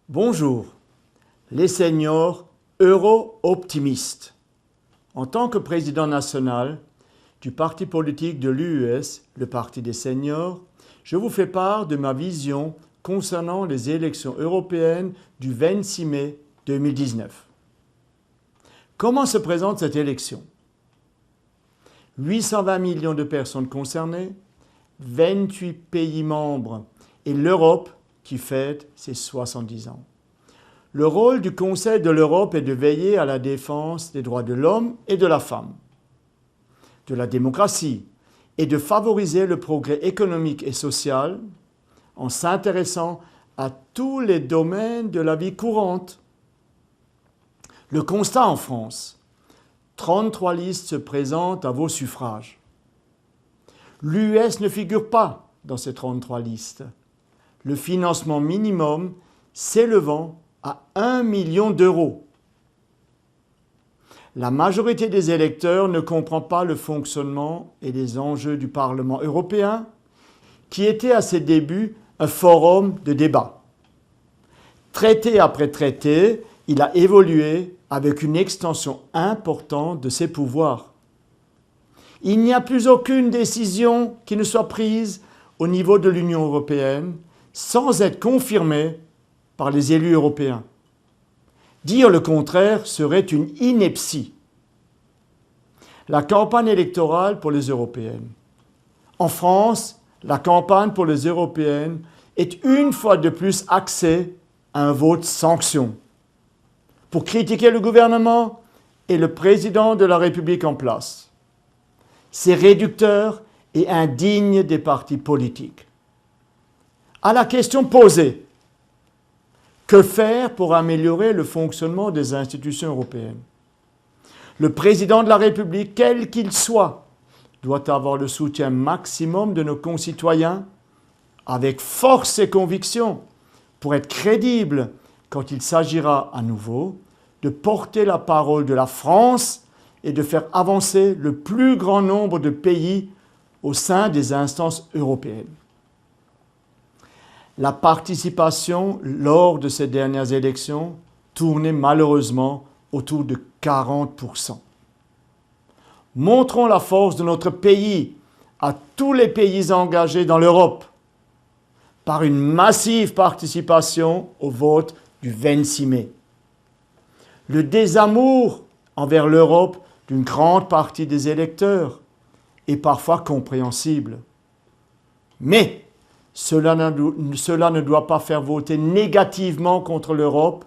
Bonjour, les seniors euro-optimistes. En tant que président national du parti politique de l'UES, le Parti des seniors, je vous fais part de ma vision concernant les élections européennes du 26 mai 2019. Comment se présente cette élection? 820 millions de personnes concernées, 28 pays membres et l'Europe qui fête ses 70 ans. Le rôle du Conseil de l'Europe est de veiller à la défense des droits de l'homme et de la femme, de la démocratie et de favoriser le progrès économique et social en s'intéressant à tous les domaines de la vie courante. Le constat en France: 33 listes se présentent à vos suffrages. L'UES ne figure pas dans ces 33 listes. Le financement minimum s'élevant à 1 million d'euros. La majorité des électeurs ne comprend pas le fonctionnement et les enjeux du Parlement européen, qui était à ses débuts un forum de débat. Traité après traité, il a évolué avec une extension importante de ses pouvoirs. Il n'y a plus aucune décision qui ne soit prise au niveau de l'Union européenne sans être confirmée par les élus européens. Dire le contraire serait une ineptie. La campagne électorale pour les européennes. En France, la campagne pour les européennes est une fois de plus axée à un vote sanction pour critiquer le gouvernement et le président de la République en place. C'est réducteur et indigne des partis politiques. À la question posée, que faire pour améliorer le fonctionnement des institutions européennes? Le président de la République, quel qu'il soit, doit avoir le soutien maximum de nos concitoyens avec force et conviction pour être crédible quand il s'agira à nouveau de porter la parole de la France et de faire avancer le plus grand nombre de pays au sein des instances européennes. La participation lors de ces dernières élections tournait malheureusement autour de 40%. Montrons la force de notre pays à tous les pays engagés dans l'Europe par une massive participation au vote du 26 mai. Le désamour envers l'Europe d'une grande partie des électeurs est parfois compréhensible. Mais cela ne doit pas faire voter négativement contre l'Europe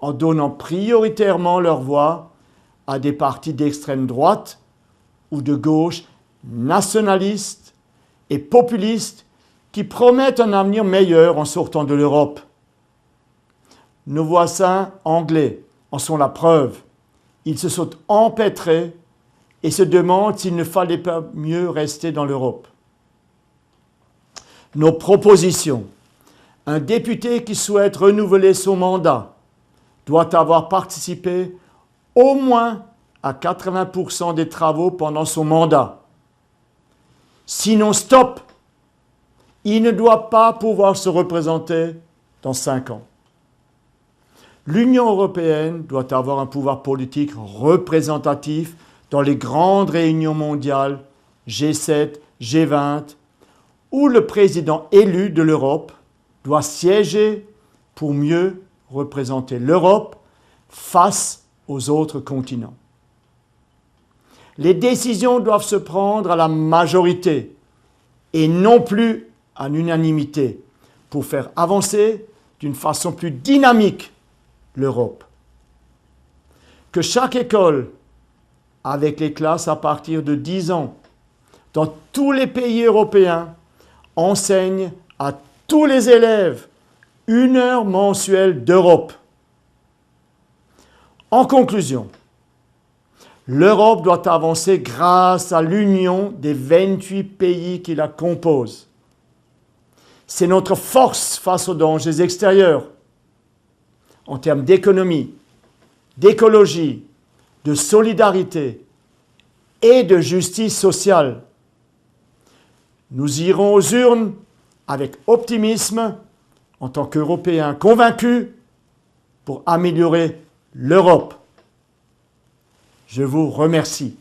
en donnant prioritairement leur voix à des partis d'extrême droite ou de gauche nationalistes et populistes qui promettent un avenir meilleur en sortant de l'Europe. Nos voisins anglais en sont la preuve. Ils se sont empêtrés et se demandent s'il ne fallait pas mieux rester dans l'Europe. Nos propositions. Un député qui souhaite renouveler son mandat doit avoir participé au moins à 80% des travaux pendant son mandat. Sinon, stop! Il ne doit pas pouvoir se représenter dans 5 ans. L'Union européenne doit avoir un pouvoir politique représentatif dans les grandes réunions mondiales G7, G20, où le président élu de l'Europe doit siéger pour mieux représenter l'Europe face aux autres continents. Les décisions doivent se prendre à la majorité et non plus à l'unanimité pour faire avancer d'une façon plus dynamique l'Europe. Que chaque école, avec les classes à partir de 10 ans, dans tous les pays européens, enseigne à tous les élèves 1 heure mensuelle d'Europe. En conclusion, l'Europe doit avancer grâce à l'union des 28 pays qui la composent. C'est notre force face aux dangers extérieurs, en termes d'économie, d'écologie, de solidarité et de justice sociale. Nous irons aux urnes avec optimisme en tant qu'Européens convaincus pour améliorer l'Europe. Je vous remercie.